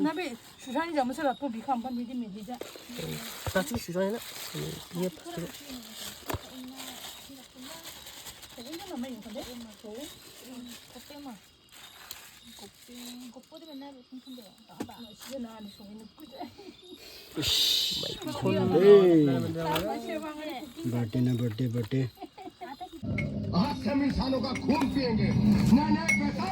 나비 수산이 잘못해서 또 비가 한번 내리면 되자. 나 지금 주전에는 이게 파스를 이거는 뭐 이건데? 곱빼만 곱빼 맨날 통통돼요. 나봐. 시즌 안에 소리는 꾸자. बर्थडे ना birthday birthday आज से हम इंसानों का खून पिएंगे नए नए पैसा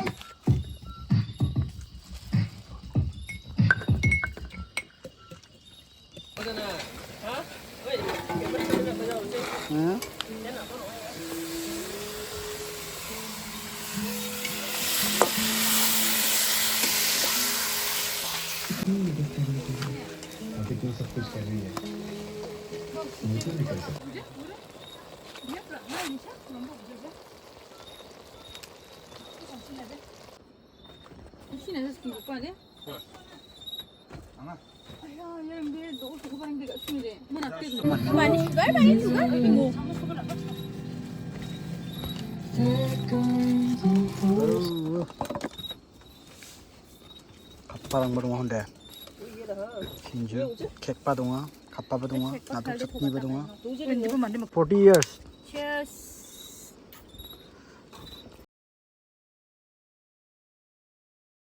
अभी तो सब कुछ कर रही है मुझे भी कर सकती 많이 수갈 많이 수갈 뭐 갑바랑 바동아 혼데 긴주 객바동아 갑바바동아 나도 척니바동아 40 years Cheers.